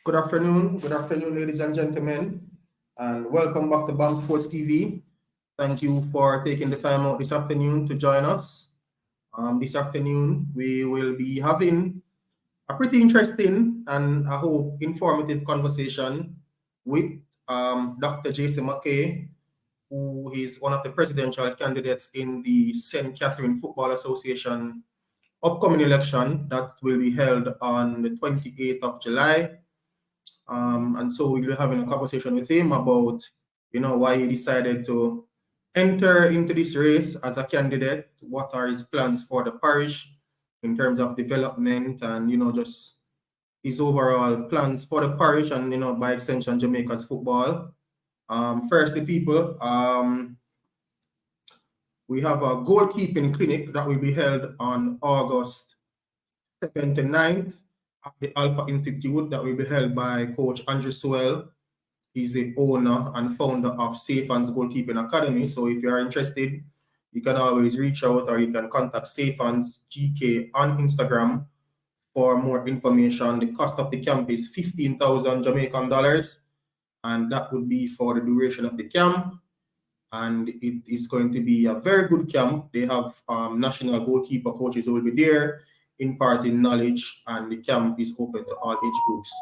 Good afternoon, ladies and gentlemen, and welcome back to BAM Sports TV. Thank you for taking the time out this afternoon to join us. This afternoon, we will be having a pretty interesting and I hope informative conversation with Dr. Jason McKay, who is one of the presidential candidates in the St. Catherine Football Association upcoming election that will be held on the 28th of July. And so we'll be having a conversation with him about, why he decided to enter into this race as a candidate, what are his plans for the parish in terms of development and, just his overall plans for the parish and, by extension, Jamaica's football. Firstly, people, we have a goalkeeping clinic that will be held on August 2nd to 9th at the Alpha Institute that will be held by Coach Andrew Sewell. He's the owner and founder of Safe Hands Goalkeeping Academy. So if you are interested, you can always reach out or you can contact Safe Hands GK on Instagram for more information. The cost of the camp is 15,000 Jamaican dollars, and that would be for the duration of the camp. And it is going to be a very good camp. They have national goalkeeper coaches who will be there imparting knowledge, and the camp is open to all age groups.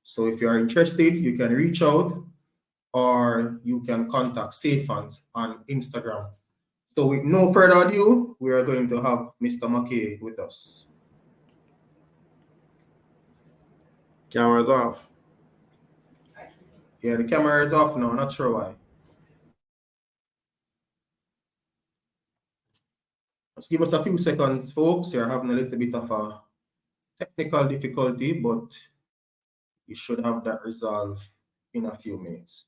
So if you are interested, you can reach out or you can contact Safe Hands on Instagram. So with no further ado, we are going to have Mr. McKay with us. Camera's off. Yeah, the camera is off now, not sure why. Just give us a few seconds, folks. You're having a little bit of a technical difficulty, but you should have that resolved in a few minutes.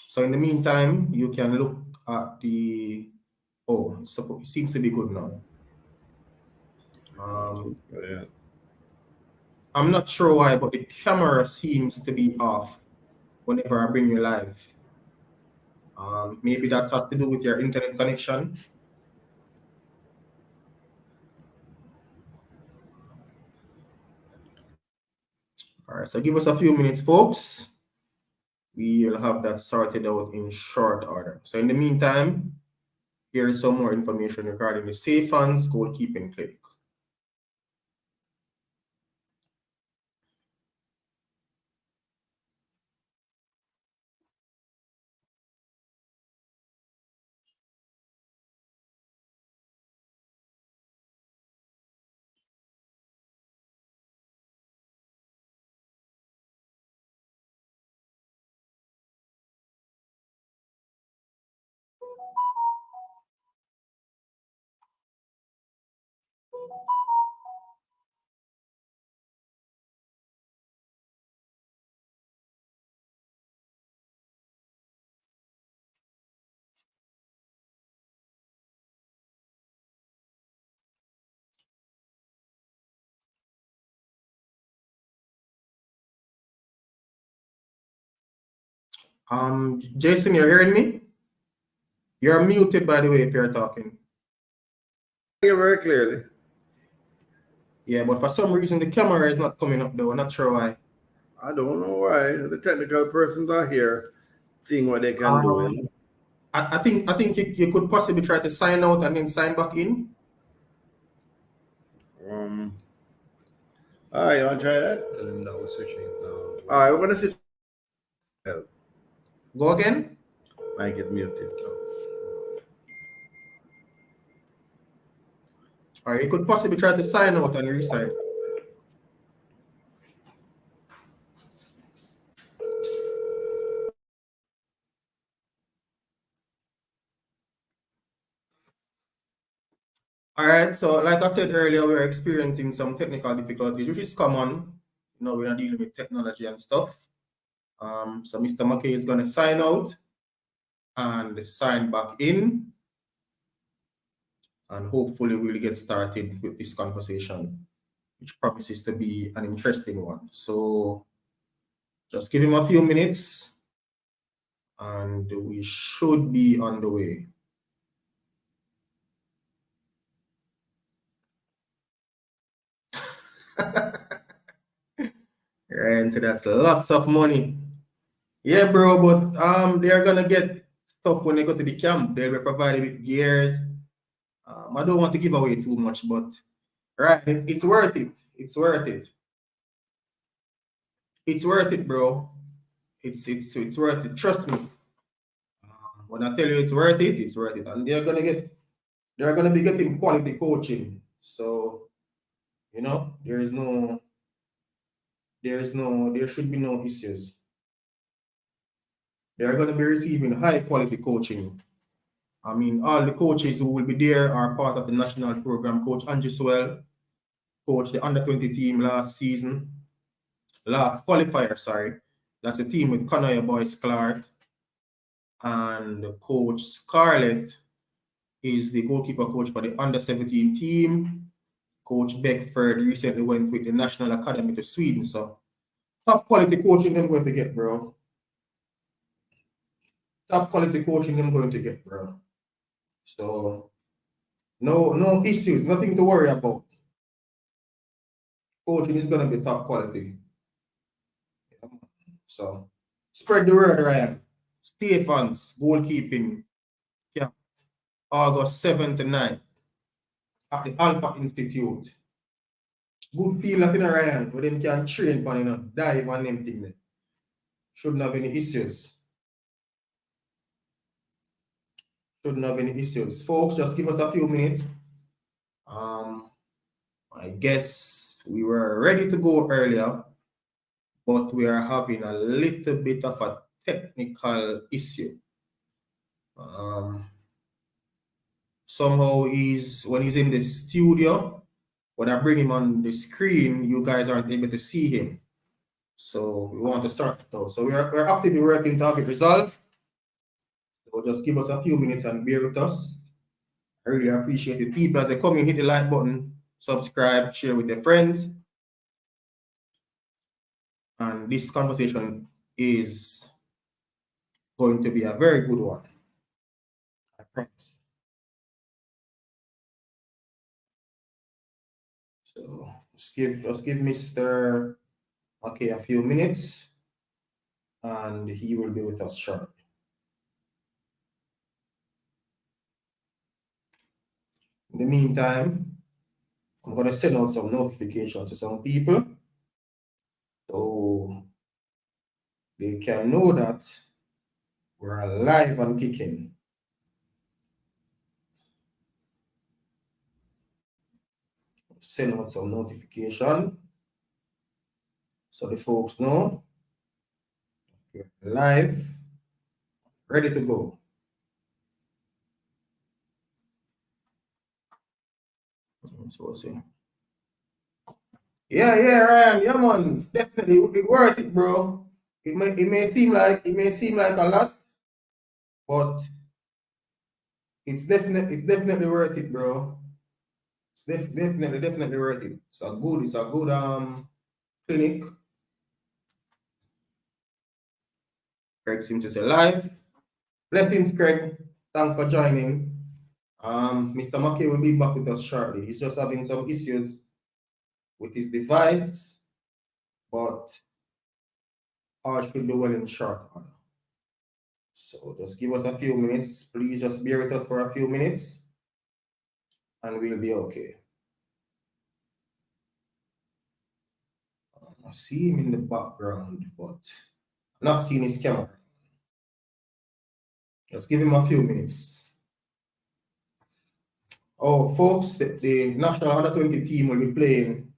So in the meantime, you can look at the, it seems to be good now. Yeah. I'm not sure why, but the camera seems to be off whenever I bring you live. Maybe that has to do with your internet connection. All right, so give us a few minutes, folks. We'll have that sorted out in short order. So in the meantime, here is some more information regarding the Safe Hands Goalkeeping Clinic. Jason, you're hearing me? You're muted, by the way, if you're talking. Yeah, very clearly. Yeah, but for some reason the camera is not coming up though. I'm not sure why. I don't know why. The technical persons are here seeing what they can do. I think you could possibly try to sign out and then sign back in. All right, you want to try that? Tell him that we're switching. All right, we're going to switch. Go again. Mic is muted. All right, you could possibly try to sign out and resign. All right, so like I said earlier, we're experiencing some technical difficulties, which is common. We're not dealing with technology and stuff. So Mr. McKay is going to sign out and sign back in. And hopefully we'll get started with this conversation, which promises to be an interesting one. So just give him a few minutes and we should be on the way. Right, so that's lots of money. Yeah, bro, but they're gonna get stuff when they go to the camp. They'll be provided with gears. I don't want to give away too much, but right, it's worth it. It's worth it. It's worth it, bro. It's worth it. Trust me. When I tell you it's worth it, it's worth it. And they're gonna be getting quality coaching. So, there should be no issues. They're gonna be receiving high quality coaching. I mean, all the coaches who will be there are part of the national program. Coach Andrew Swell, coach the under-20 team last qualifier, sorry. That's a team with Connor Boyce Clark. And Coach Scarlett is the goalkeeper coach for the under-17 team. Coach Beckford recently went with the National Academy to Sweden. So top quality coaching I'm going to get, bro. Top quality coaching I'm going to get, bro. So no issues, nothing to worry about. Coaching is gonna be top quality. So spread the word, Ryan. Stephens goalkeeping camp August 7th to 9th at the Alpha Institute. Good feel of Ryan, where them can train on dive on them thing. Shouldn't have any issues. Shouldn't have any issues. Folks, just give us a few minutes. I guess we were ready to go earlier, but we are having a little bit of a technical issue. Somehow when he's in the studio, when I bring him on the screen, you guys aren't able to see him. So we want to sort it out. So we're actively working to have it resolved. So just give us a few minutes and bear with us. I really appreciate it. People, as they come in, hit the like button, subscribe, share with their friends. And this conversation is going to be a very good one. I promise. So let's give Mr. McKay a few minutes, and he will be with us shortly. In the meantime, I'm going to send out some notifications to some people so they can know that we're alive and kicking. Send out some notification so the folks know we're live, ready to go. So see. Yeah, Ryan, yeah, man, definitely it worth it, bro. It may seem like a lot, but it's definitely worth it, bro. It's definitely worth it. It's a good clinic. Craig seems to say live. Blessings, Craig. Thanks for joining. Mr. McKay will be back with us shortly. He's just having some issues with his device, but all should do well in short order. So just give us a few minutes. Please just bear with us for a few minutes and we'll be okay. I see him in the background, but I'm not seeing his camera. Just give him a few minutes. Oh, folks, the National Under-20 team will be playing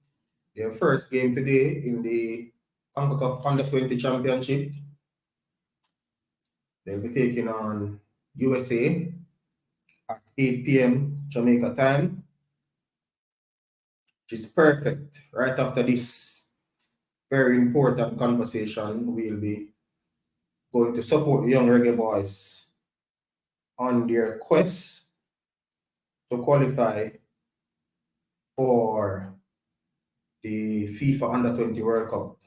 their first game today in the CONCACAF Under-20 Championship. They'll be taking on USA at 8 p.m. Jamaica time, which is perfect. Right after this very important conversation, we'll be going to support the young reggae boys on their quest to qualify for the FIFA Under-20 World Cup.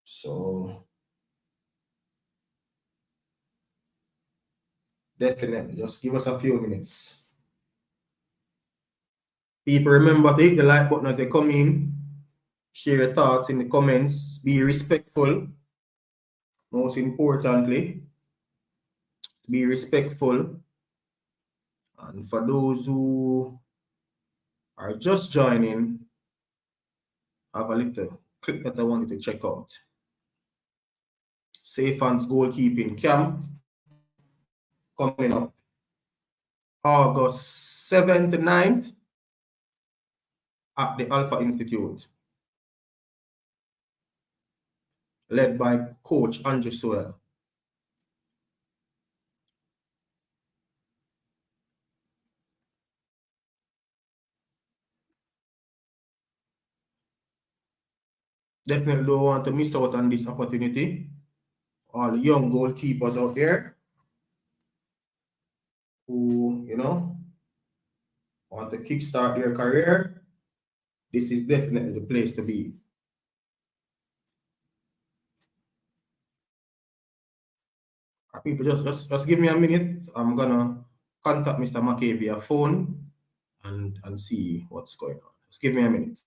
So Definitely. Just give us a few minutes. People, remember to hit the like button as they come in. Share your thoughts in the comments. Be respectful. Most importantly, be respectful. And for those who are just joining, have a little clip that I wanted to check out. Safe Hands Goalkeeping Camp coming up August 7th to 9th at the Alpha Institute, led by Coach Andrew Sewell. Definitely don't want to miss out on this opportunity. All the young goalkeepers out there who, want to kickstart their career, this is definitely the place to be. People, just give me a minute. I'm gonna contact Mr. McKay via phone and see what's going on. Just give me a minute.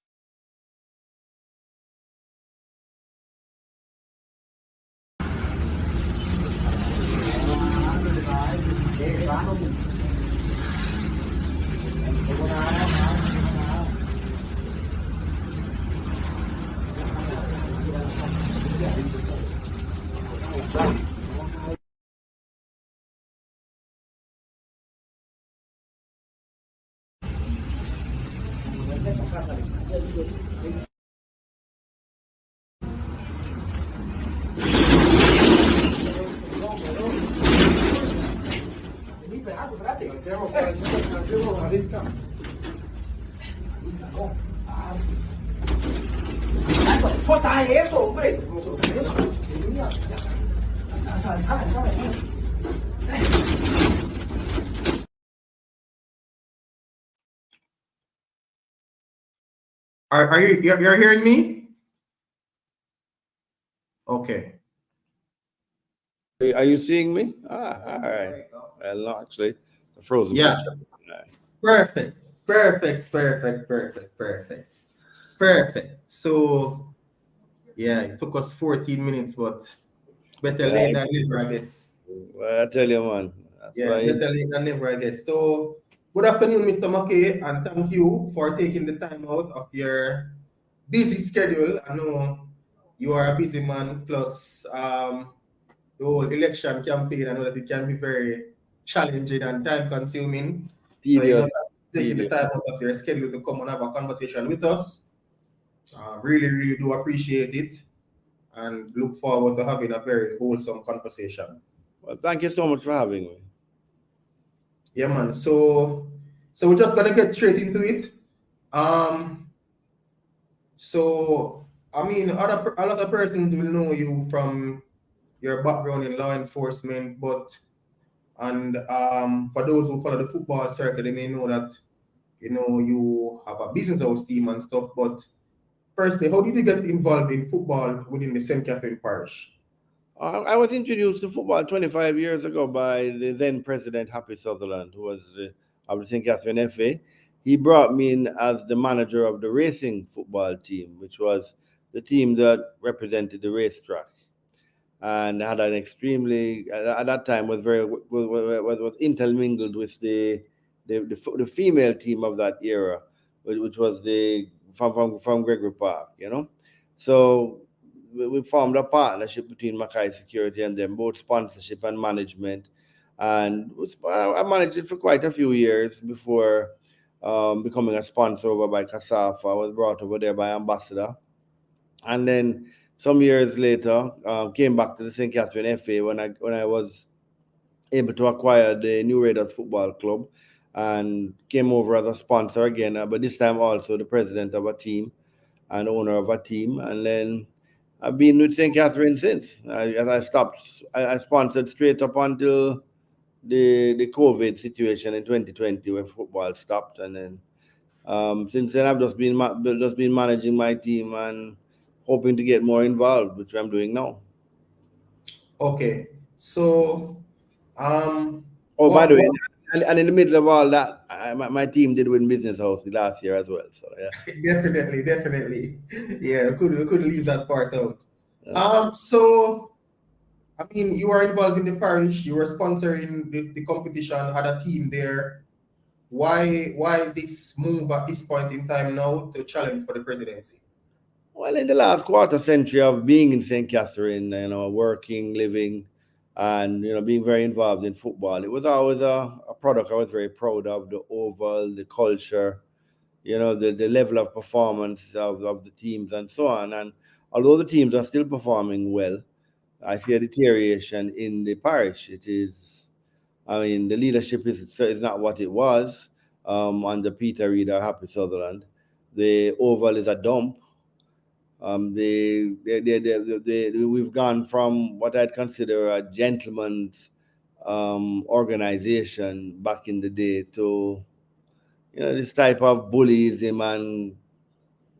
Are you're hearing me? Okay. Are you seeing me? All right. Well, no, actually, the frozen Yeah. picture. Perfect. So, yeah, it took us 14 minutes, but better late than never, I guess. Well, I tell you, man. Better late than never, I guess. So, good afternoon, Mr. McKay, and thank you for taking the time out of your busy schedule. I know you are a busy man, plus the whole election campaign. I know that it can be very challenging and time consuming. So, taking the time out of your schedule to come and have a conversation with us. Really do appreciate it and look forward to having a very wholesome conversation. Well, thank you so much for having me. Yeah, man. So we're just gonna get straight into it. So I mean, a lot of persons will know you from your background in law enforcement, but for those who follow the football circle, they may know that you have a business house team and stuff. But firstly, how did you get involved in football within the St. Catherine parish? I was introduced to football 25 years ago by the then president, Happy Sutherland, who was of the St. Catherine FA. He brought me in as the manager of the racing football team, which was the team that represented the racetrack, and had an extremely at that time was intermingled with the female team of that era, which was from Gregory Park, So we formed a partnership between McKay Security and them, both sponsorship and management. And I managed it for quite a few years before becoming a sponsor over by CASAFA. I was brought over there by Ambassador. And then some years later, came back to the St. Catherine FA when I was able to acquire the New Raiders Football Club, and came over as a sponsor again, but this time also the president of a team and owner of a team. And then I've been with St. Catherine since. I sponsored straight up until the COVID situation in 2020 when football stopped. And then since then, I've just been managing my team and hoping to get more involved, which I'm doing now. Okay, so Oh, by the way, What and in the middle of all that, my team did win Business House last year as well. So yeah. definitely. Yeah, we could leave that part out. Yeah. So I mean, you are involved in the parish, you were sponsoring the competition, had a team there. Why this move at this point in time now to challenge for the presidency? Well, in the last quarter century of being in St. Catherine, working, living, and being very involved in football, it was always a product I was very proud of. The oval, the culture, the level of performance of the teams, and so on. And although the teams are still performing well, I see a deterioration in the parish. It is, I mean, the leadership is not what it was under Peter Reid or Happy Sutherland. The oval is a dump. We've gone from what I'd consider a gentleman's organization back in the day to this type of bullyism and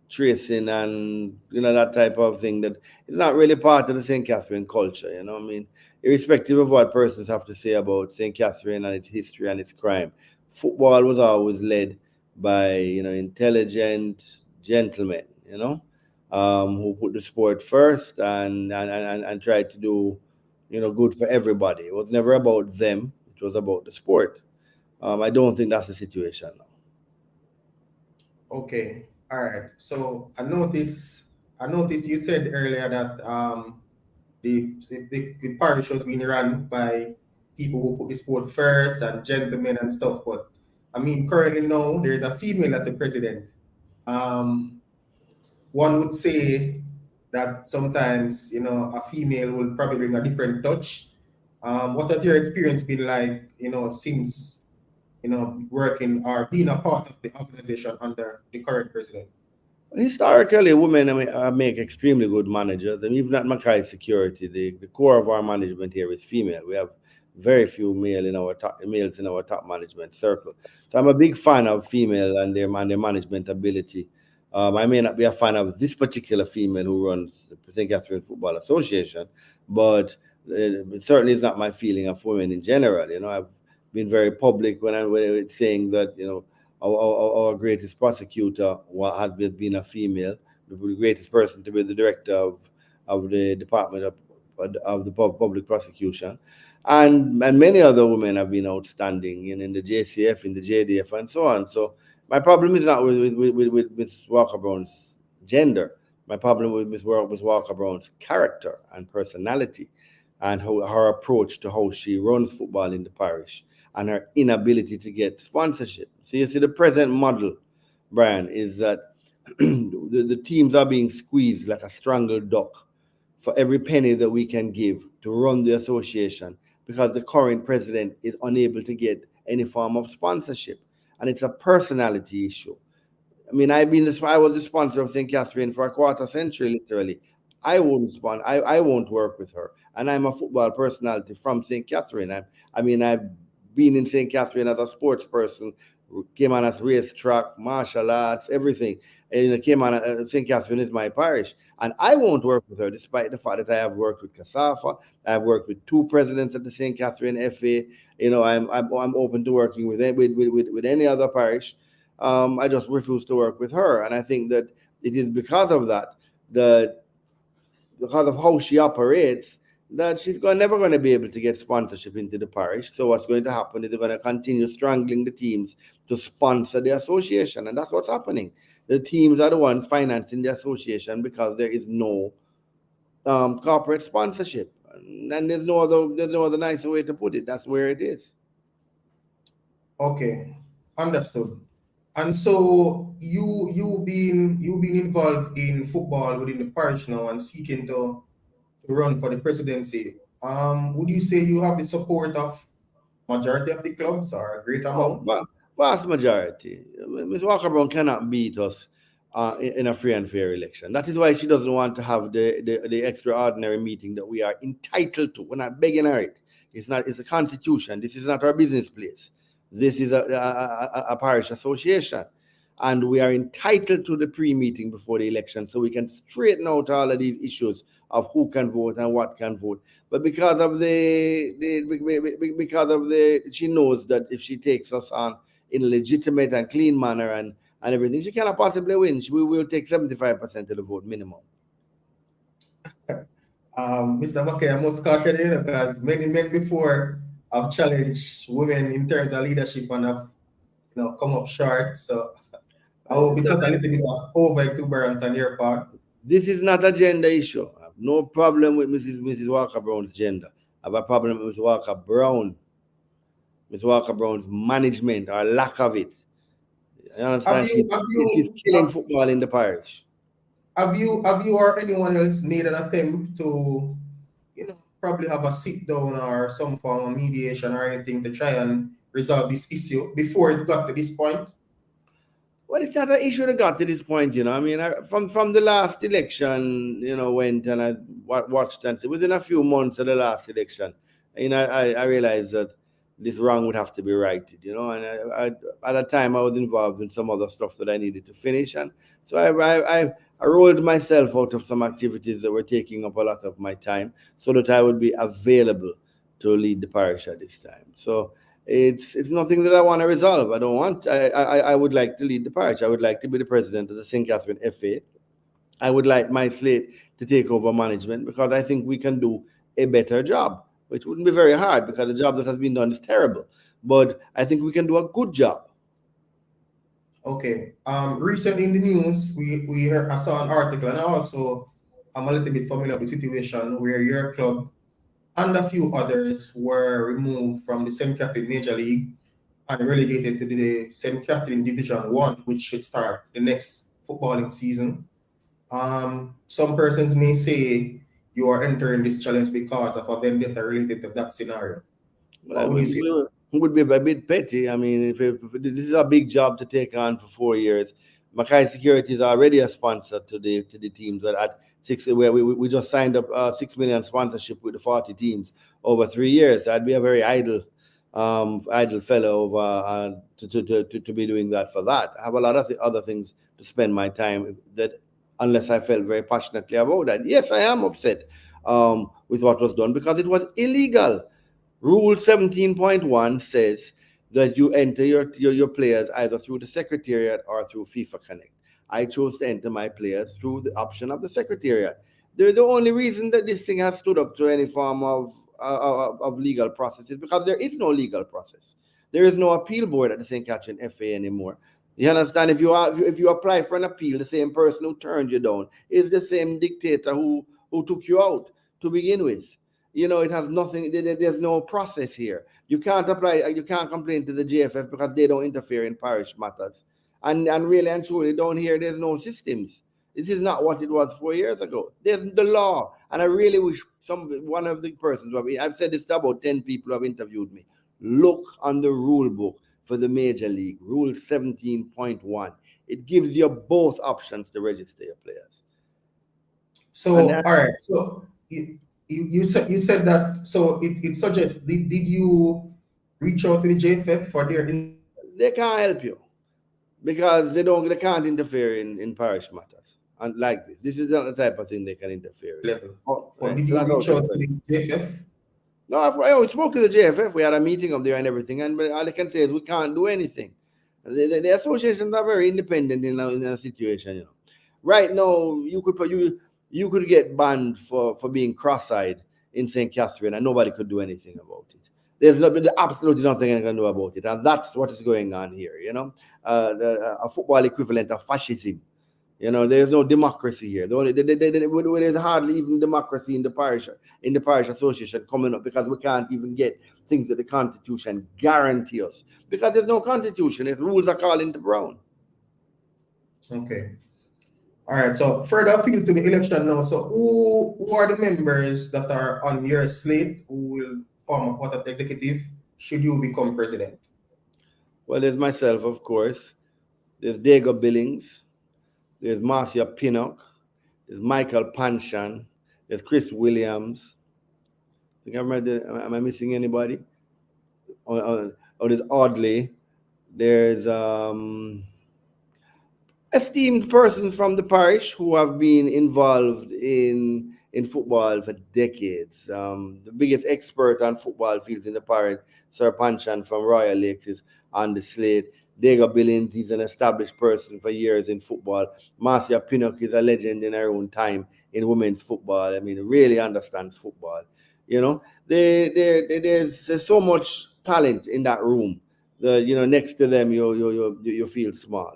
tracing and that type of thing that is not really part of the St. Catherine culture. I mean, irrespective of what persons have to say about St. Catherine and its history and its crime, football was always led by intelligent gentlemen, who put the sport first and tried to do good for everybody. It was never about them; it was about the sport. I don't think that's the situation now. Okay, all right. So I noticed you said earlier that the parish was being run by people who put the sport first and gentlemen and stuff. But I mean, currently now there's a female as a president. Um, One would say that sometimes a female will probably bring a different touch. What has your experience been like? Since working or being a part of the organization under the current president. Historically, women make extremely good managers, and even at McKay Security, the core of our management here is female. We have very few males in our top management circle. So I'm a big fan of female and their management ability. I may not be a fan of this particular female who runs the St. Catherine Football Association, but it certainly is not my feeling of women in general. I've been very public when I'm saying that our greatest prosecutor has been a female, the greatest person to be the director of the Department of the Public Prosecution. And many other women have been outstanding in the JCF, in the JDF, and so on. So my problem is not with Ms. Walker Brown's gender. My problem with Ms. Walker Brown's character and personality and her approach to how she runs football in the parish and her inability to get sponsorship. So you see, the present model, Brian, is that the teams are being squeezed like a strangled duck for every penny that we can give to run the association because the current president is unable to get any form of sponsorship. And it's a personality issue. I mean, I was the sponsor of St. Catherine for a quarter century, literally. I won't work with her. And I'm a football personality from St. Catherine. I've been in St. Catherine as a sports person, came on as racetrack, martial arts, everything. And came on, St. Catherine is my parish. And I won't work with her, despite the fact that I have worked with Kasafa. I've worked with 2 presidents of the St. Catherine FA. I'm open to working with any other parish. I just refuse to work with her. And I think that it is because of that, because of how she operates, that she's never going to be able to get sponsorship into the parish. So what's going to happen is they're going to continue strangling the teams to sponsor the association. And that's what's happening. The teams are the ones financing the association because there is no corporate sponsorship. And there's no other nicer way to put it. That's where it is. Okay, understood. And so you been involved in football within the parish now and seeking to run for the presidency. Would you say you have the support of majority of the clubs or a great Oh, amount? vast majority. Ms. Walker Brown cannot beat us in a free and fair election. That is why she doesn't want to have the extraordinary meeting that we are entitled to. We're not begging her it. It's not. It's a constitution. This is not our business place. This is a parish association. and we are entitled to the pre-meeting before the election so we can straighten out all of these issues of who can vote and what can vote. But because of she knows that if she takes us on in a legitimate and clean manner and everything, she cannot possibly win. We will take 75% of the vote minimum. Mr. McKay, I must caution you because many men before have challenged women in terms of leadership and have come up short. So I hope it's not a little bit of over exuberance on your part. This is not a gender issue. I have no problem with Mrs. Walker Brown's gender. I have a problem with Mrs. Walker Brown. Mrs. Walker Brown's management or lack of it. You understand? She's killing football in the parish. Have you or anyone else made an attempt to, probably have a sit down or some form of mediation or anything to try and resolve this issue before it got to this point? Well, it's not an issue that got to this point, I mean, from the last election, went and I watched and within a few months of the last election, I realized that this wrong would have to be righted, and I at that time I was involved in some other stuff that I needed to finish, and so I rolled myself out of some activities that were taking up a lot of my time so that I would be available to lead the parish at this time. So it's nothing that I want to resolve. I don't want. I would like to lead the parish. I would like to be the president of the St. Catherine FA. I would like my slate to take over management because I think we can do a better job, which wouldn't be very hard because the job that has been done is terrible. But I think we can do a good job. Okay. Recently in the news, I saw an article, and also I'm a little bit familiar with the situation where your club and a few others were removed from the St. Catherine Major League and relegated to the St. Catherine Division 1, which should start the next footballing season. Some persons may say you are entering this challenge because of a vendetta related to that scenario. Well, would be a bit petty. I mean, if this is a big job to take on for 4 years. McKay Security is already a sponsor to the teams. But at 6, where we just signed up $6 million sponsorship with the 40 teams over 3 years. I'd be a very idle fellow over to be doing that for that. I have a lot of other things to spend my time that, unless I felt very passionately about that. Yes, I am upset with what was done because it was illegal. Rule 17.1 says that you enter your players either through the Secretariat or through FIFA Connect. I chose to enter my players through the option of the Secretariat. The only reason that this thing has stood up to any form of legal process is because there is no legal process. There is no appeal board at the St. Catherine FA anymore. You understand? If you apply for an appeal, the same person who turned you down is the same dictator who took you out to begin with. It has nothing. There's no process here. You can't apply. You can't complain to the JFF because they don't interfere in parish matters. And really and truly, down here, there's no systems. This is not what it was 4 years ago. There's the law, and I really wish one of the persons I've said this to about 10 people who have interviewed me. Look on the rule book for the Major League, Rule 17.1. It gives you both options to register your players. So, all right. So you said that. So it suggests. Did you reach out to the JFF for their? They can't help you because they can't interfere in parish matters. And like this is not the type of thing they can interfere in. Level. Did you reach out to the JFF? No, I spoke to the JFF. We had a meeting up there and everything, and all I can say is we can't do anything. The associations are very independent in a situation. Right now, you could get banned for being cross-eyed in St. Catherine, and nobody could do anything about it. There's absolutely nothing I can do about it, and that's what is going on here. A football equivalent of fascism. There's no democracy here. There's hardly even democracy in the parish association coming up because we can't even get things that the Constitution guarantees us because there's no Constitution. Its rules are called into brown. Okay. All right. So further appeal to the election now. So who are the members that are on your slate who will form a part of the executive should you become president? Well, there's myself, of course. There's Diego Billings. There's Marcia Pinnock. There's Michael Panshan. There's Chris Williams. Am I missing anybody? There's Audley. There's esteemed persons from the parish who have been involved in football for decades. The biggest expert on football fields in the parish, Sir Panchan from Royal Lakes, is on the slate. Diego Billings, he's an established person for years in football. Marcia Pinnock is a legend in her own time in women's football. I mean, really understands football. You know, there's so much talent in that room. Next to them, you feel small.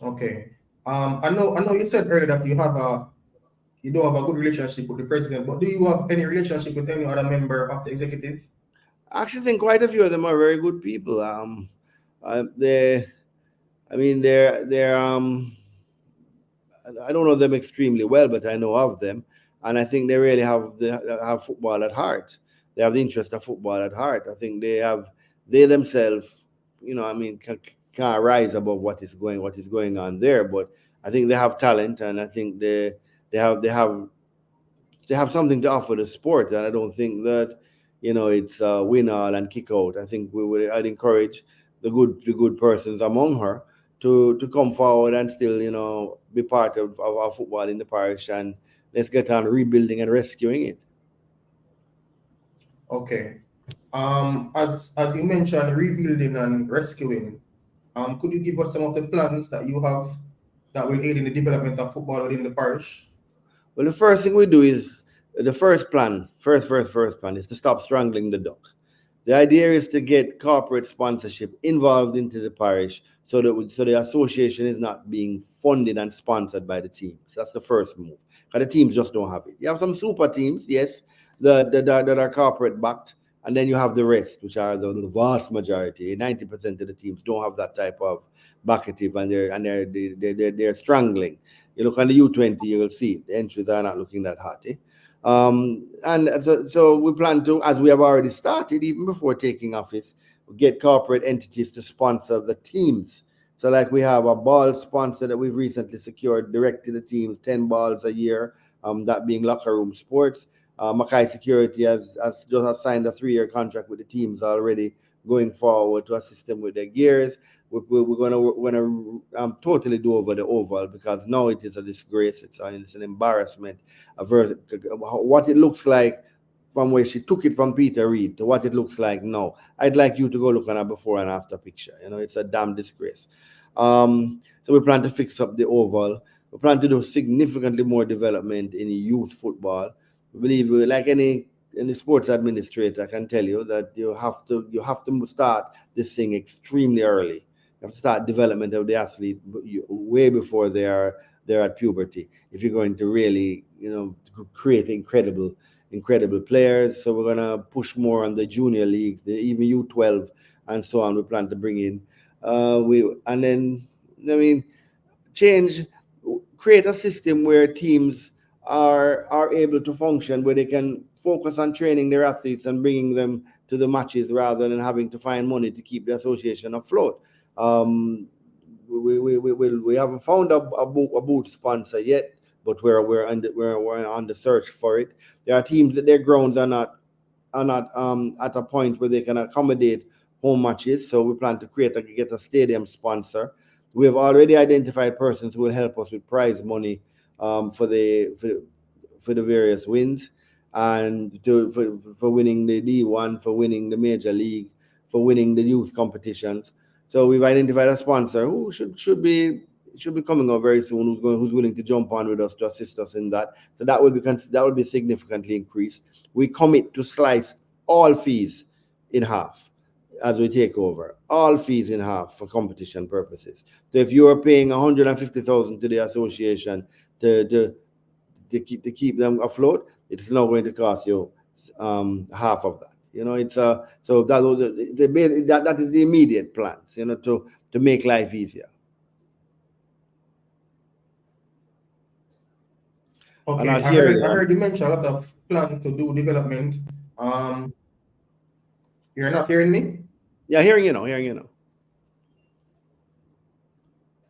Okay. I know you said earlier that you don't have a good relationship with the president, but do you have any relationship with any other member of the executive? I actually think quite a few of them are very good people. They, I mean, they're I don't know them extremely well, but I know of them, and I think they really have football at heart. They have the interest of football at heart. I think they themselves, I mean, can't rise above what is going on there. But I think they have talent, and I think they have something to offer the sport, and I don't think that it's win all and kick out. I think I'd encourage the good persons among her to come forward and still be part of our football in the parish, and let's get on rebuilding and rescuing it. Okay. As you mentioned, rebuilding and rescuing. Could you give us some of the plans that you have that will aid in the development of football within the parish? Well, the first thing we do is the first plan is to stop strangling the duck. The idea is to get corporate sponsorship involved into the parish so the association is not being funded and sponsored by the teams. That's the first move. Because the teams just don't have it. You have some super teams, yes, that are corporate backed, and then you have the rest, which are the vast majority. 90% of the teams don't have that type of backative, and they're strangling. You look on the U20, you will see the entries are not looking that hot. And so we plan to, as we have already started, even before taking office, get corporate entities to sponsor the teams. So, like, we have a ball sponsor that we've recently secured direct to the teams, 10 balls a year, that being Locker Room Sports. McKay Security has signed a 3-year contract with the teams already, going forward to assist them with their gears. We're gonna totally do over the oval, because now it is a disgrace. It's an embarrassment. What it looks like from where she took it from Peter Reid to what it looks like now. I'd like you to go look on a before and after picture. It's a damn disgrace. So we plan to fix up the oval. We plan to do significantly more development in youth football. We believe, like any sports administrator, I can tell you that you have to start this thing extremely early. You have to start development of the athlete way before they're at puberty, if you're going to really create incredible players. So we're gonna push more on the junior leagues, even U12 and so on. We plan to bring in change, create a system where teams are able to function, where they can focus on training their athletes and bringing them to the matches, rather than having to find money to keep the association afloat. We haven't found a boot sponsor yet, but we're on the search for it. There are teams that their grounds are not at a point where they can accommodate home matches, so we plan to get a stadium sponsor. We have already identified persons who will help us with prize money for the various wins, and for winning the D1, for winning the major league, for winning the youth competitions. So we've identified a sponsor who should be coming up very soon, who's willing to jump on with us to assist us in that. So that will be significantly increased. We commit to slice all fees in half as we take over. All fees in half for competition purposes. So if you are paying 150,000 to the association to keep them afloat, it's now going to cost you half of that. So that is the immediate plans, to make life easier. Okay, I heard you mention a lot of plans to do development. You're not hearing me? Yeah, hearing you.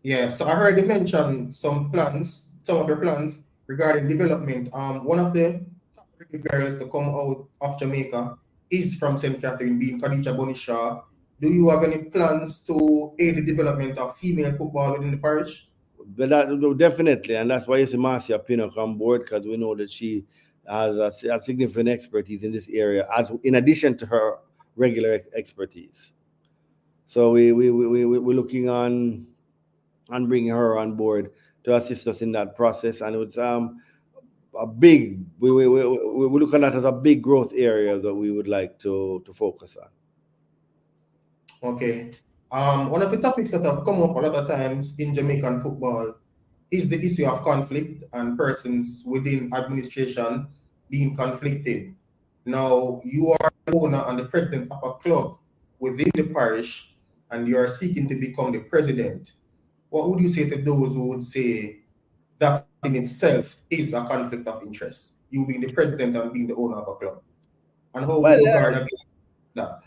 Yeah, so I heard you mention some of your plans regarding development. One of the top girls to come out of Jamaica is from St. Catherine, being Khadija Bonishaw. do you have any plans to aid the development of female football within the parish? But definitely, and that's why you see Marcia Pinnock on board, because we know that she has a significant expertise in this area, as in addition to her regular expertise. So we're looking on bringing her on board to assist us in that process, and it's a big we're looking at it as a big growth area that we would like to focus on. Okay. One of the topics that have come up a lot of times in Jamaican football is the issue of conflict and persons within administration being conflicted. Now, you are the owner and the president of a club within the parish, and you are seeking to become the president. What would you say to those who would say that in itself is a conflict of interest? You being the president and being the owner of a club. And how would Well, you guard against that?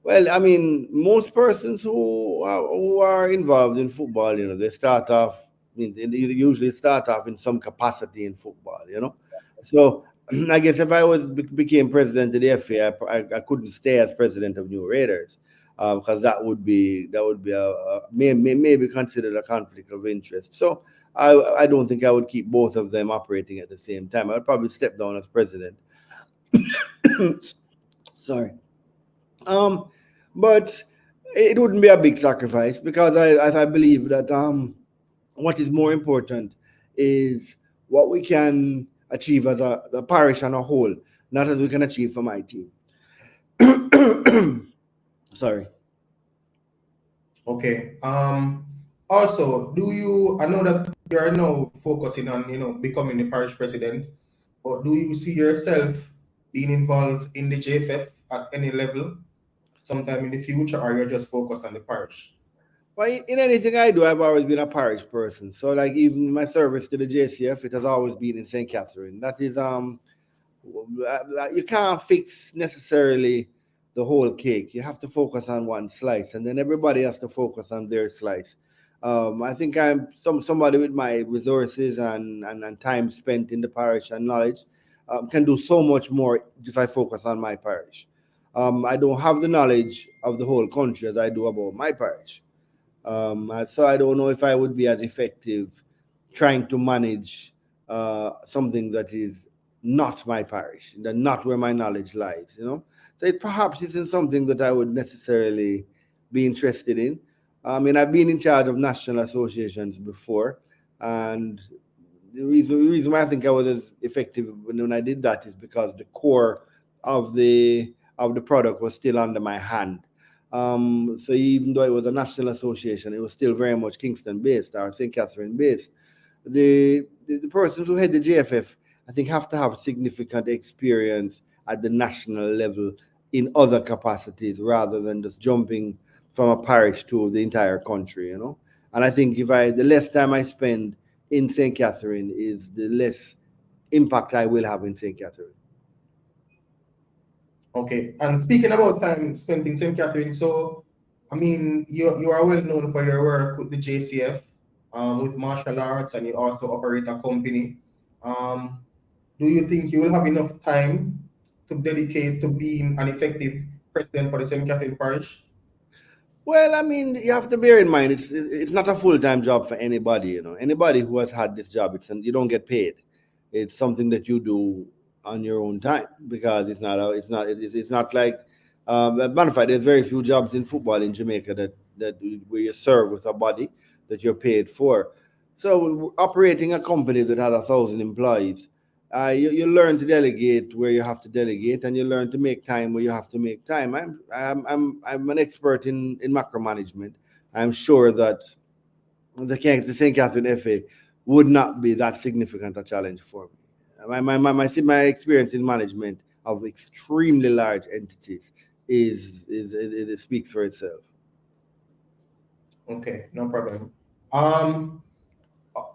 Well, I mean, most persons who are involved in football, they start off. I mean, they usually start off in some capacity in football. So I guess if I became president of the FA, I couldn't stay as president of New Raiders, because that would be maybe considered a conflict of interest. So I don't think I would keep both of them operating at the same time. I'd probably step down as president. Sorry. But it wouldn't be a big sacrifice, because I believe that what is more important is what we can achieve as the parish on a whole, not as we can achieve for my team. Sorry. Okay. Also, I know that you are now focusing on, becoming the parish president, but do you see yourself being involved in the JFF at any level sometime in the future, or you're just focused on the parish? Well, in anything I do, I've always been a parish person. So, like, even my service to the JCF, it has always been in St. Catherine. That is, you can't fix necessarily the whole cake. You have to focus on one slice, and then everybody has to focus on their slice. I think I'm somebody with my resources and time spent in the parish and knowledge, can do so much more if I focus on my parish. I don't have the knowledge of the whole country as I do about my parish. So I don't know if I would be as effective trying to manage something that is not my parish, not where my knowledge lies. So it perhaps isn't something that I would necessarily be interested in. I mean, I've been in charge of national associations before, and the reason why I think I was as effective when I did that is because the core of the product was still under my hand. So even though it was a national association, it was still very much Kingston based or St. Catherine based. The persons who head the JFF, I think, have to have significant experience at the national level in other capacities, rather than just jumping from a parish to the entire country. And I think the less time I spend in St. Catherine is the less impact I will have in St. Catherine. Okay. And speaking about time spent in St. Catherine, so I mean, you are well known for your work with the JCF, with martial arts, and you also operate a company. Um, do you think you will have enough time to dedicate to being an effective president for the St. Catherine Parish? Well, I mean, you have to bear in mind it's not a full-time job for anybody. Anybody who has had this job, you don't get paid. It's something that you do on your own time, because it's not like, matter of fact, there's very few jobs in football in Jamaica that where you serve with a body that you're paid for. So operating a company that has 1,000 employees, you learn to delegate where you have to delegate, and you learn to make time where you have to make time. I'm an expert in macro management. I'm sure that the St. Catherine FA would not be that significant a challenge for me. My experience in management of extremely large entities it speaks for itself. Okay, no problem.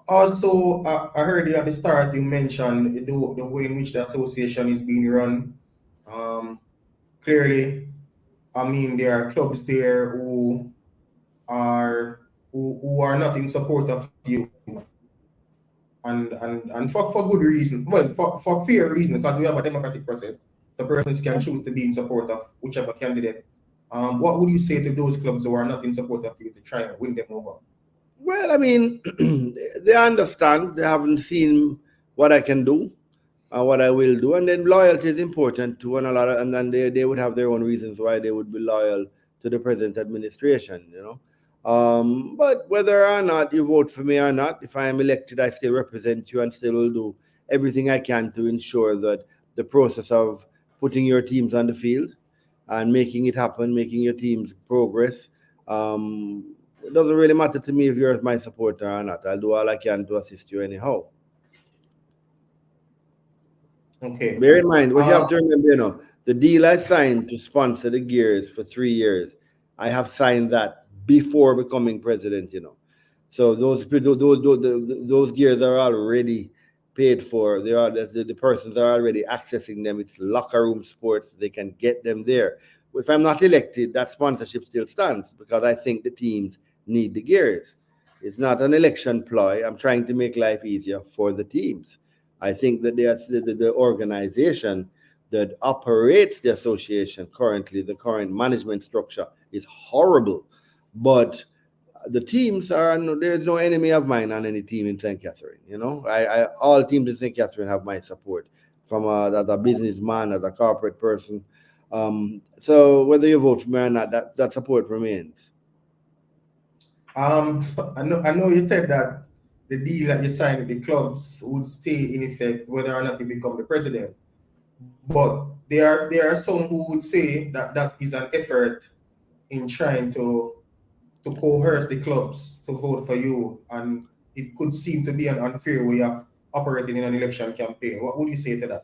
Also, I heard you at the start you mentioned the way in which the association is being run. Um, Clearly, I mean, there are clubs there who are not in support of you, and for good reason. Well, for fair reason, because we have a democratic process. The persons can choose to be in support of whichever candidate What would you say to those clubs who are not in support of you to try and win them over? Well, I mean, they understand. They haven't seen what I can do and what I will do, and then loyalty is important too. And and then they would have their own reasons why they would be loyal to the present administration. But whether or not you vote for me or not, if I am elected, I still represent you and still will do everything I can to ensure that the process of putting your teams on the field and making it happen, making your teams progress. It doesn't really matter to me if you're my supporter or not. I'll do all I can to assist you anyhow. Okay. Bear in mind, what you have to remember, the deal I signed to sponsor the Gears for 3 years, I have signed that before becoming president. So those Gears are already paid for. The persons are already accessing them. It's locker room sports. They can get them there. If I'm not elected, that sponsorship still stands because I think the teams need the Gears. It's not an election ploy. I'm trying to make life easier for the teams. I think that the organization that operates the association currently, the current management structure, is horrible. But the teams there's no enemy of mine on any team in St. Catherine. All teams in St. Catherine have my support from as a businessman, as a corporate person. So whether you vote for me or not, that support remains. I know you said that the deal that you signed with the clubs would stay in effect whether or not you become the president. But there are some who would say that that is an effort in trying to coerce the clubs to vote for you, and it could seem to be an unfair way of operating in an election campaign. What would you say to that?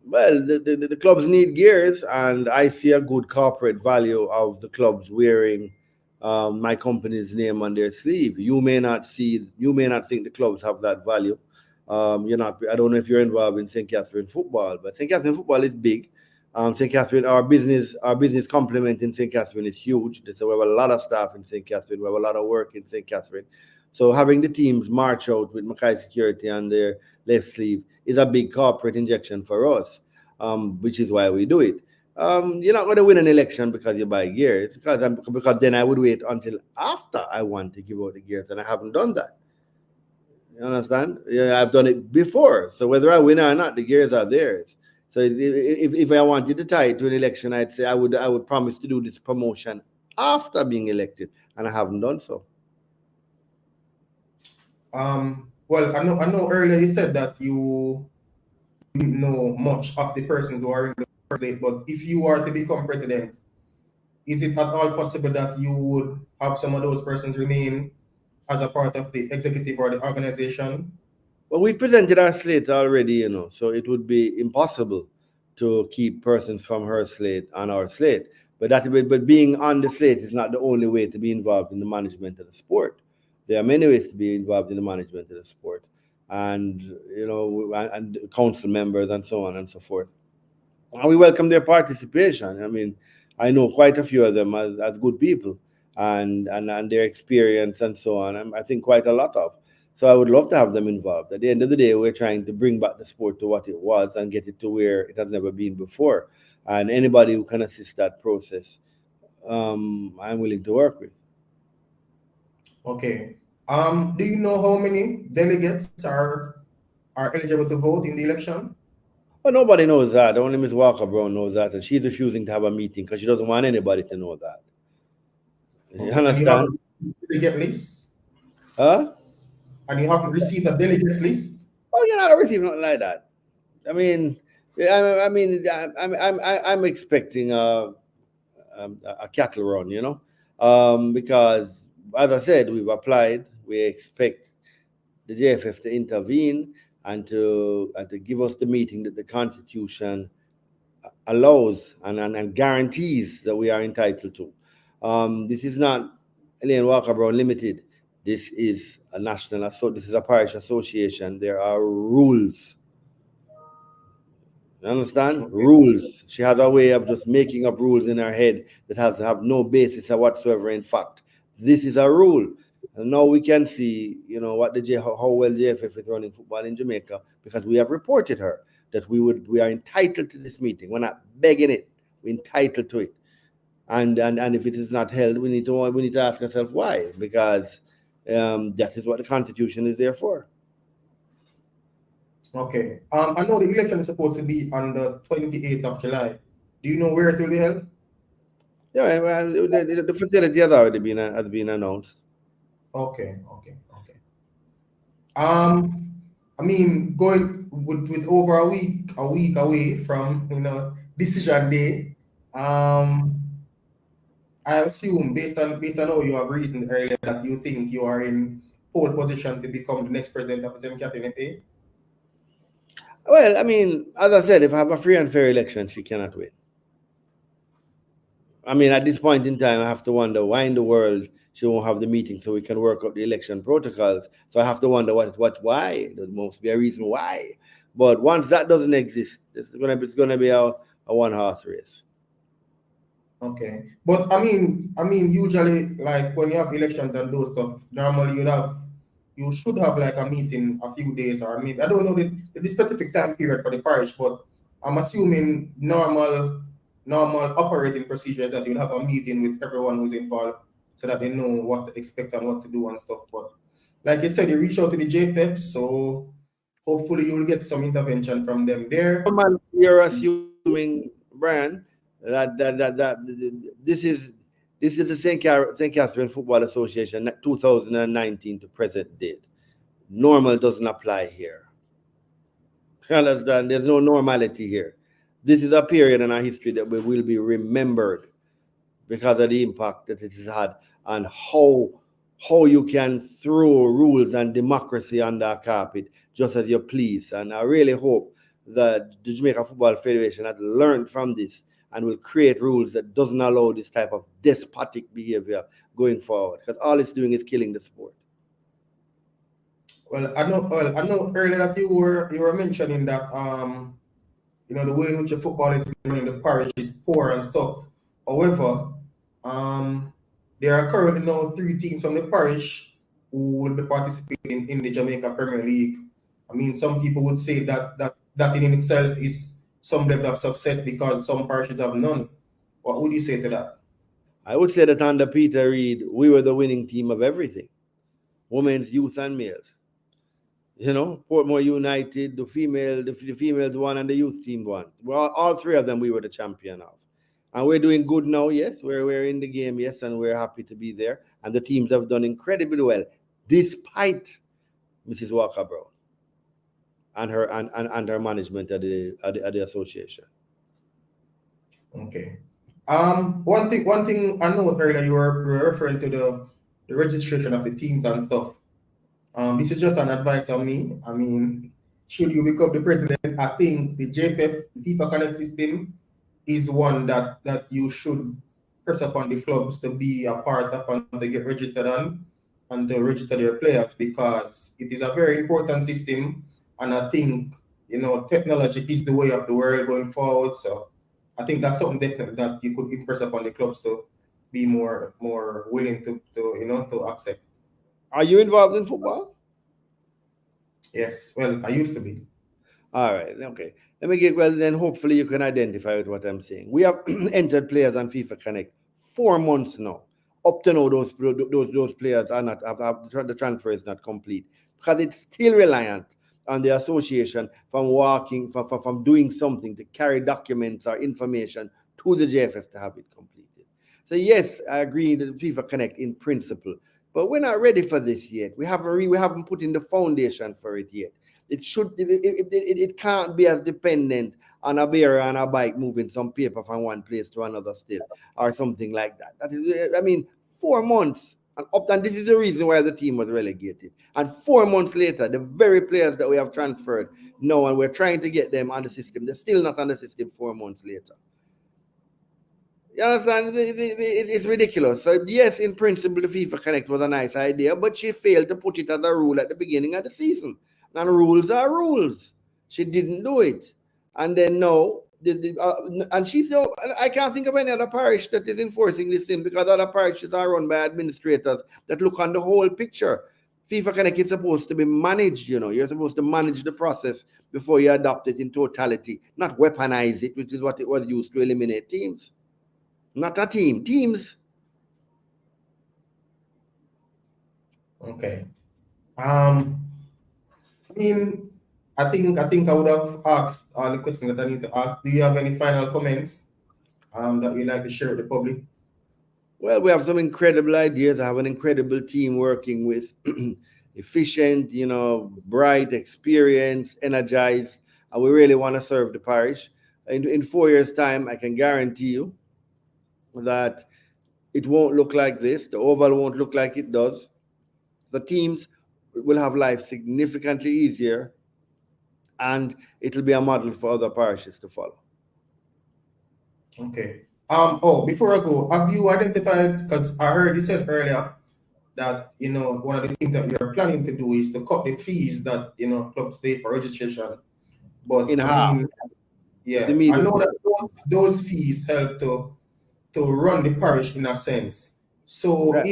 Well, the clubs need Gears, and I see a good corporate value of the clubs wearing my company's name on their sleeve. You may not think the clubs have that value. You're not. I don't know if you're involved in St. Catherine football, but St. Catherine football is big. St. Catherine, our business complement in St. Catherine is huge. So we have a lot of staff in St. Catherine. We have a lot of work in St. Catherine. So having the teams march out with McKay security on their left sleeve is a big corporate injection for us, which is why we do it. You're not going to win an election because you buy gears, because then I would wait until after I want to give out the gears, and I haven't done that. You understand? Yeah, I've done it before. So whether I win or not, the gears are theirs. So if I wanted to tie it to an election, I'd say I would promise to do this promotion after being elected, and I haven't done so. Well, I know earlier you said that you didn't know much of the persons who are in the slate, but if you are to become president, is it at all possible that you would have some of those persons remain as a part of the executive or the organization? Well, we've presented our slate already, so it would be impossible to keep persons from her slate on our slate. But being on the slate is not the only way to be involved in the management of the sport. There are many ways to be involved in the management of the sport, and and council members and so on and so forth. And we welcome their participation. I mean, I know quite a few of them as good people, and their experience and so on. I think quite a lot of. So I would love to have them involved. At the end of the day, we're trying to bring back the sport to what it was and get it to where it has never been before. And anybody who can assist that process, I'm willing to work with. Okay. Do you know how many delegates are eligible to vote in the election? But nobody knows that. Only Ms. Walker Brown knows that, and she's refusing to have a meeting because she doesn't want anybody to know that. You Okay. And you have understand? a delegate list? Huh? And you haven't received a delegates list? Oh, you're not receiving nothing like that. I mean, I'm expecting a cattle run, because as I said, we've applied. We expect the JFF to intervene and to give us the meeting that the Constitution allows and guarantees that we are entitled to. This is not Elaine Walker Brown Limited. This is a this is a parish association. There are rules. You understand? Okay. Rules. She has a way of just making up rules in her head that have no basis whatsoever in fact. This is a rule. And now we can see, what how well JFF is running football in Jamaica, because we have reported her that we are entitled to this meeting. We're not begging it. We're entitled to it. and if it is not held, we need to ask ourselves why, because that is what the Constitution is there for. Okay. I know the election is supposed to be on the 28th of July. Do you know where it will be held? Yeah, well, the facility has already been announced. Okay. I mean, going with over a week away from decision day. I assume based on how you have reasoned earlier that you think you are in pole position to become the next president of the McKay. Well, I mean, as I said, if I have a free and fair election, she cannot win. I mean, at this point in time, I have to wonder why in the world she won't have the meeting so we can work out the election protocols. So I have to wonder why. There must be a reason why. But once that doesn't exist, it's gonna be a one-horse race. Okay, but I mean, usually like when you have elections and those stuff, normally you should have like a meeting a few days, or I mean, I don't know the specific time period for the parish, but I'm assuming normal operating procedures that you'll have a meeting with everyone who's involved so that they know what to expect and what to do and stuff. But like you said, you reach out to the JFF, so hopefully you'll get some intervention from them there. You're assuming, Brian, that this is the St. Catherine Football Association 2019 to present date. Normal doesn't apply here. You understand? There's no normality here. This is a period in our history that we will be remembered because of the impact that it has had on how you can throw rules and democracy under a carpet just as you please. And I really hope that the Jamaica Football Federation has learned from this and will create rules that doesn't allow this type of despotic behavior going forward, because all it's doing is killing the sport. Well, I know earlier that you were mentioning that the way in which the football is run in the parish is poor and stuff. However, there are currently now 3 teams from the parish who will be participating in the Jamaica Premier League. I mean, some people would say that in itself is some level of success because some parishes have none. What would you say to that? I would say that under Peter Reid, we were the winning team of everything, women's, youth, and males. Portmore United, the females won and the youth team won. Well, all 3 of them we were the champion of. And we're doing good now, yes. We're in the game, yes, and we're happy to be there. And the teams have done incredibly well, despite Mrs. Walker Brown and her management at the association. Okay. One thing I know earlier you were referring to the registration of the teams and stuff. This is just an advice on me. I mean, should you become the president, I think the JFF, FIFA Connect system, is one that you should press upon the clubs to be a part of and to get registered on and to register their players, because it is a very important system. And I think, technology is the way of the world going forward. So I think that's something definitely that you could impress upon the clubs to be more willing to accept. Are you involved in football? Yes, well, I used to be. All right, okay. Then hopefully you can identify with what I'm saying. We have entered players on FIFA Connect 4 months now. Up to now, those players are not, the transfer is not complete because it's still reliant on the association from doing something to carry documents or information to the JFF to have it completed. So yes, I agree that FIFA Connect in principle, but we're not ready for this yet. We haven't put in the foundation for it yet. It can't be as dependent on a bearer on a bike moving some paper from one place to another still, or something like that. That is, I mean, 4 months. And this is the reason why the team was relegated. And 4 months later, the very players that we have transferred now, and we're trying to get them on the system, they're still not on the system 4 months later. You understand? It's ridiculous. So yes, in principle, the FIFA Connect was a nice idea, but she failed to put it as a rule at the beginning of the season. And rules are rules. She didn't do it. And then now, and she's no, I can't think of any other parish that is enforcing this thing, because other parishes are run by administrators that look on the whole picture. FIFA Connect is supposed to be managed, you're supposed to manage the process before you adopt it in totality, not weaponize it, which is what it was used to eliminate teams. not a team. Teams. Okay. I mean, I think I would have asked all the questions that I need to ask. Do you have any final comments that you'd like to share with the public? Well, we have some incredible ideas. I have an incredible team working with efficient, bright, experienced, energized, and we really want to serve the parish. In 4 years' time, I can guarantee you that it won't look like this. The oval won't look like it does. The teams will have life significantly easier, and it'll be a model for other parishes to follow. Okay. Before I go, have you identified, because I heard you said earlier that, one of the things that you're planning to do is to cut the fees that, clubs pay for registration. But In I half, mean, it's yeah, I know immediate. that those fees help to run the parish in a sense. So Right.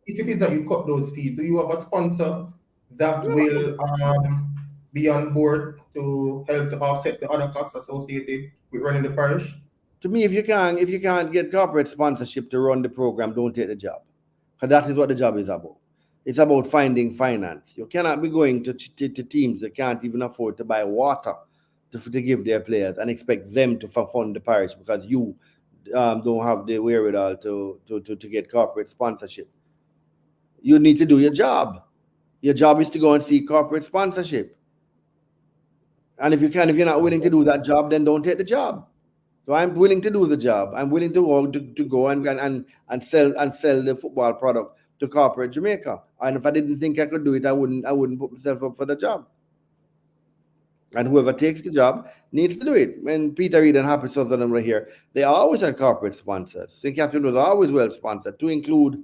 if it is that you cut those fees, do you have a sponsor that will be on board to help to offset the other costs associated with running the parish? To me, if you can't get corporate sponsorship to run the program, don't take the job, because that is what the job is about. It's about finding finance. You cannot be going to teams that can't even afford to buy water to give their players and expect them to fund the parish because you don't have the wherewithal to get corporate sponsorship. You need to do your job. Your job is to go and seek corporate sponsorship. And if you're not willing to do that job, then don't take the job. So I'm willing to do the job. I'm willing to go and sell the football product to corporate Jamaica. And if I didn't think I could do it, I wouldn't put myself up for the job. And whoever takes the job needs to do it. When Peter Reid and Happy Sutherland were here, they always had corporate sponsors. St. Catherine was always well sponsored, to include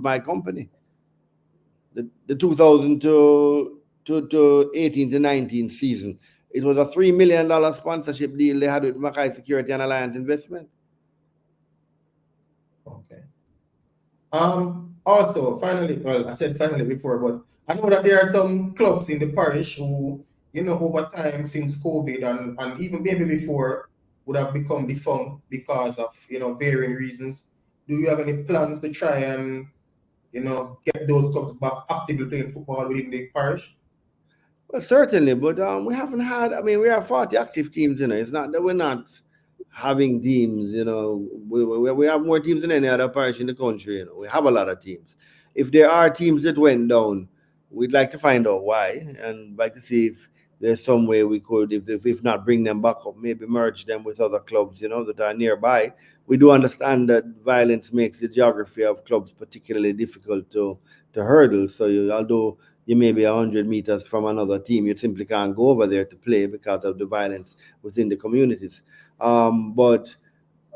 my company. The 2000 to 18 to 19 season, it was a $3 million sponsorship deal they had with McKay Security and Alliance Investment. Okay. Also, finally, well, I said finally before, but I know that there are some clubs in the parish who, over time since COVID and even maybe before would have become defunct because of, varying reasons. Do you have any plans to try and, get those clubs back actively playing football within the parish? Well, certainly, but we haven't had. I mean, we have 40 active teams. It's not that we're not having teams. We have more teams than any other parish in the country. We have a lot of teams. If there are teams that went down, we'd like to find out why and like to see if there's some way we could, if not bring them back up, maybe merge them with other clubs, that are nearby. We do understand that violence makes the geography of clubs particularly difficult to hurdle. So although you may be 100 meters from another team, you simply can't go over there to play because of the violence within the communities. But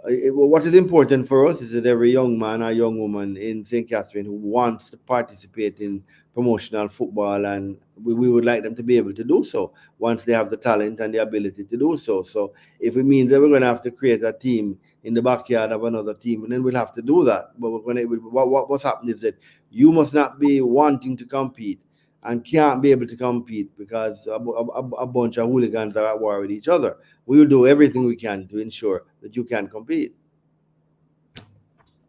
what is important for us is that every young man or young woman in St. Catherine who wants to participate in promotional football, and we would like them to be able to do so once they have the talent and the ability to do so. So if it means that we're going to have to create a team in the backyard of another team, and then we'll have to do that. But what's happened is that you must not be wanting to compete and can't be able to compete because a bunch of hooligans are at war with each other. We will do everything we can to ensure that you can compete.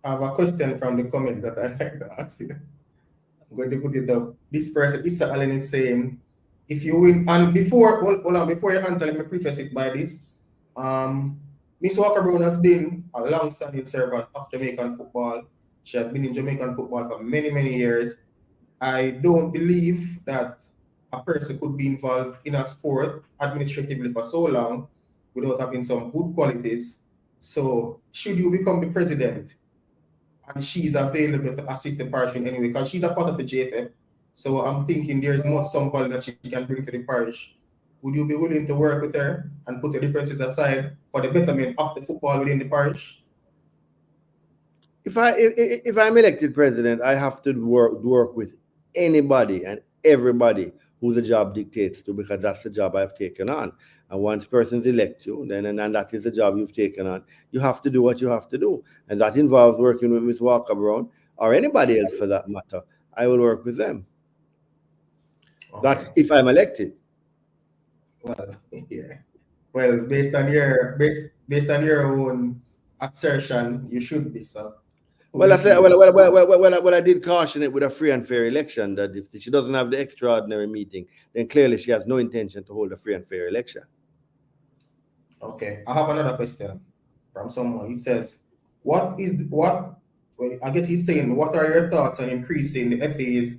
I have a question from the comments that I'd like to ask you. I'm going to put it up. This person, Issa Allen, is saying, if you win, and hold on, before you answer, let me preface it by this. Miss Walker Brown has been a long-standing servant of Jamaican football. She has been in Jamaican football for many, many years. I don't believe that a person could be involved in a sport administratively for so long without having some good qualities. So, should you become the president and she's available to assist the parish in any way, because she's a part of the JFF, so I'm thinking there's more some value that she can bring to the parish. Would you be willing to work with her and put the differences aside for the betterment of the football within the parish? If I'm elected president, I have to work with anybody and everybody who the job dictates to, because that's the job I've taken on. And once persons elect you, then and that is the job you've taken on, you have to do what you have to do, and that involves working with Ms. Walker Brown or anybody else for that matter. I will work with them. That's Okay. if I'm elected. Well, yeah. Well, based on your own assertion, you should be. So Well, we'll I said, see. well, I did caution it with a free and fair election that if she doesn't have the extraordinary meeting, then clearly she has no intention to hold a free and fair election. Okay, I have another question from someone. He says, "What is what?" Well, I guess he's saying, "What are your thoughts on increasing the FA's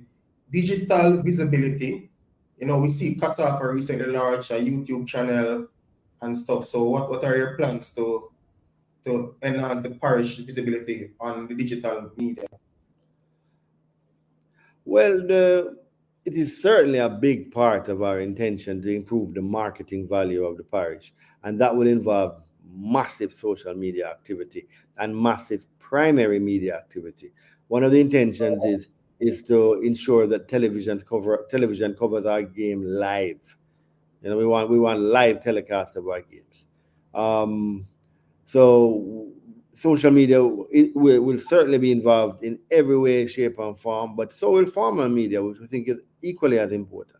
digital visibility?" We see Qatar recently launched a YouTube channel and stuff. So, what are your plans to enhance the parish visibility on the digital media? Well, it is certainly a big part of our intention to improve the marketing value of the parish, and that will involve massive social media activity and massive primary media activity. One of the intentions is to ensure that television covers our game live. We want live telecast of our games. So social media will certainly be involved in every way, shape, and form, but so will formal media, which we think is equally as important.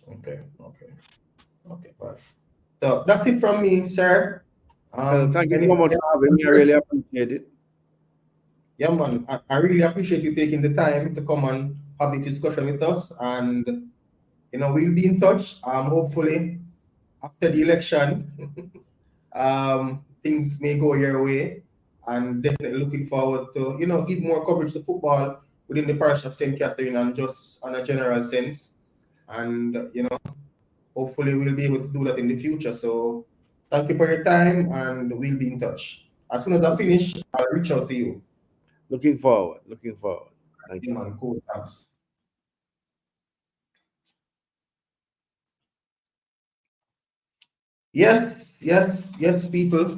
Okay, right. So that's it from me, sir. Well, thank you so Anything much for having me. I else? really appreciate it. Yeah, man. I really appreciate you taking the time to come and have this discussion with us, and we'll be in touch. Hopefully after the election, things may go your way, and definitely looking forward to give more coverage to football within the parish of St. Catherine and just on a general sense, and hopefully we'll be able to do that in the future. So thank you for your time, and we'll be in touch. As soon as I finish, I'll reach out to you. Looking forward. Looking forward. Thank Yeah, you. man, cool. Thanks. Yes, people.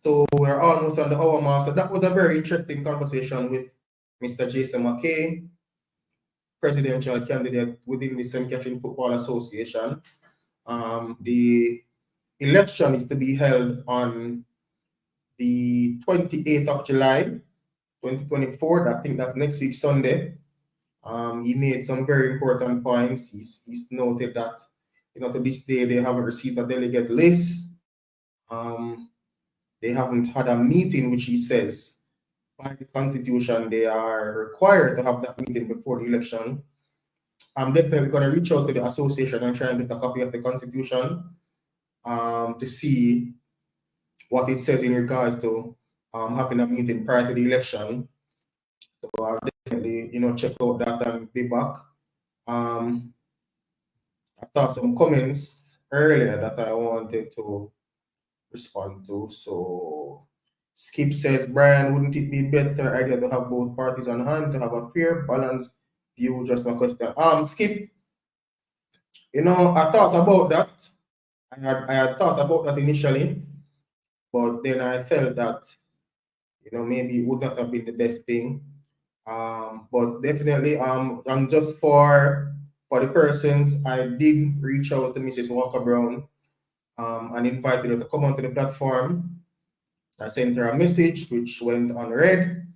So we're almost on the hour mark. So that was a very interesting conversation with Mr. Jason McKay, presidential candidate within the St. Catherine Football Association. The election is to be held on the 28th of July, 2024. I think that's next week, Sunday. He made some very important points. He's noted that, to this day, they haven't received a delegate list. They haven't had a meeting, which he says by the Constitution, they are required to have that meeting before the election. I'm definitely going to reach out to the association and try and get a copy of the Constitution to see what it says in regards to having a meeting prior to the election. So I'll definitely, check out that and be back. I saw some comments earlier that I wanted to respond to. So Skip says, Brian, wouldn't it be better idea to have both parties on hand to have a fair, balanced view? Just my question. Skip, I thought about that. I had thought about that initially, but then I felt that maybe it would not have been the best thing. But definitely, and just for the persons, I did reach out to Mrs. Walker Brown and invited her to come onto the platform. I sent her a message which went unread,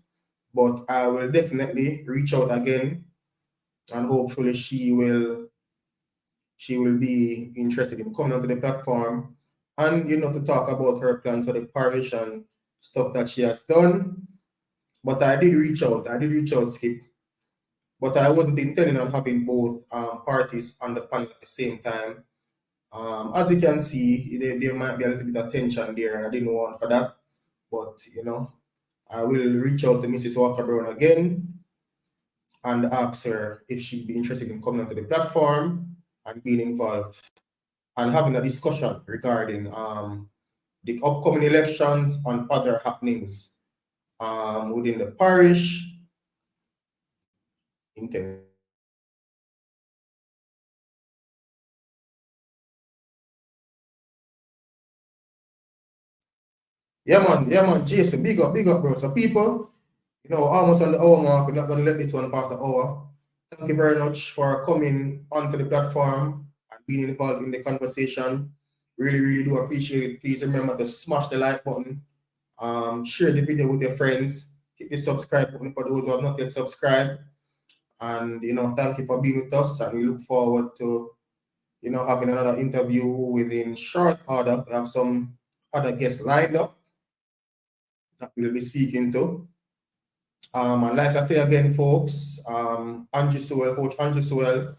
but I will definitely reach out again, and hopefully she will be interested in coming onto the platform and to talk about her plans for the parish and stuff that she has done. But I did reach out. Skip. But I wasn't intending on having both parties on the panel at the same time. As you can see, there might be a little bit of tension there, and I didn't want for that. But I will reach out to Mrs. Walker Brown again and ask her if she'd be interested in coming onto the platform and being involved and having a discussion regarding the upcoming elections and other happenings within the parish. Yeah, man, Jason, big up, bro. So people, almost on the hour mark, we're not gonna let this one pass the hour. Thank you very much for coming onto the platform and being involved in the conversation. Really, really do appreciate it. Please remember to smash the like button, share the video with your friends, hit the subscribe button for those who have not yet subscribed. And thank you for being with us, and we look forward to having another interview within short order. We have some other guests lined up that we'll be speaking to. And like I say again, folks, Andrew Sewell, Coach Andrew Sewell,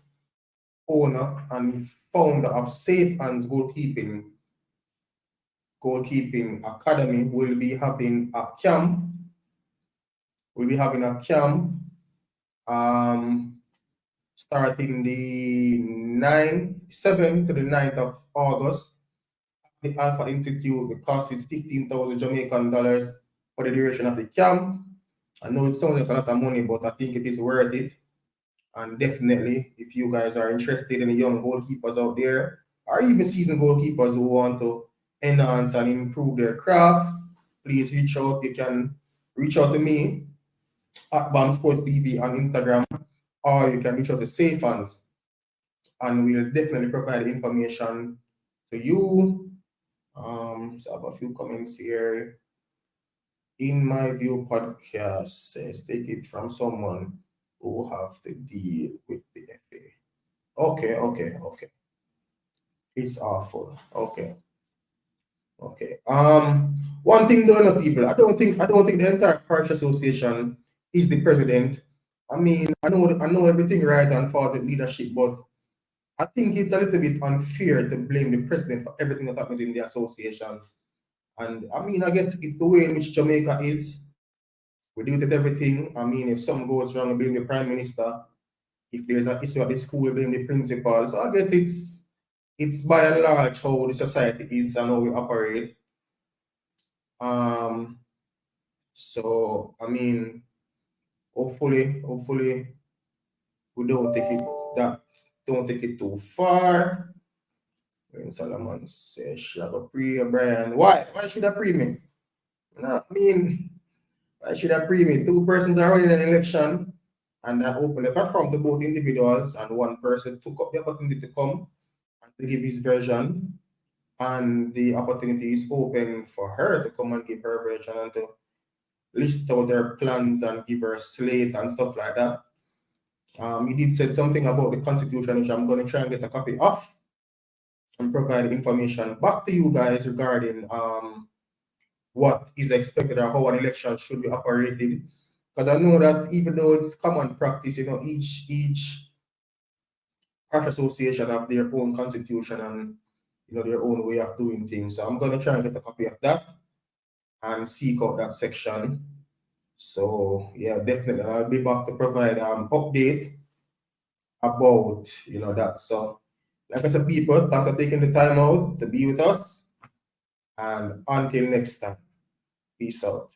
owner and founder of Safe Hands Goalkeeping Academy, will be having a camp. Starting the 7th to the 9th of August. The Alpha Institute, the cost is 15,000 Jamaican dollars for the duration of the camp. I know it sounds like a lot of money, but I think it is worth it. And definitely, if you guys are interested in the young goalkeepers out there, or even seasoned goalkeepers who want to enhance and improve their craft, please reach out. You can reach out to me at BAM Sports TV on Instagram, or you can reach out to Safe Hands, and we'll definitely provide information to you. So I have a few comments here. In my view, podcast says take it from someone who have to deal with the FA. Okay. It's awful. Okay. One thing though, people, I don't think the entire parish association is the president. I mean, I know everything right and for the leadership, but I think it's a little bit unfair to blame the president for everything that happens in the association. And I mean, I guess it's the way in which Jamaica is. We deal with everything. I mean, if something goes wrong, we blame the prime minister. If there's an issue at the school, we blame the principal. So I guess it's by and large how the society is and how we operate. So I mean, hopefully we don't take it too far. When Solomon says she have a pre Brian. Why should I pre me? No, I mean, why should I pre me? Two persons are running an election, and I open the platform to both individuals, and one person took up the opportunity to come and to give his version, and the opportunity is open for her to come and give her version and to list out her plans and give her a slate and stuff like that. He did say something about the constitution, which I'm going to try and get a copy of and provide information back to you guys regarding what is expected or how an election should be operated. Because I know that even though it's common practice, each parish association have their own constitution and their own way of doing things. So I'm going to try and get a copy of that and seek out that section. So yeah, definitely I'll be back to provide update about that. So like I said, people, thanks for taking the time out to be with us, and until next time, peace out.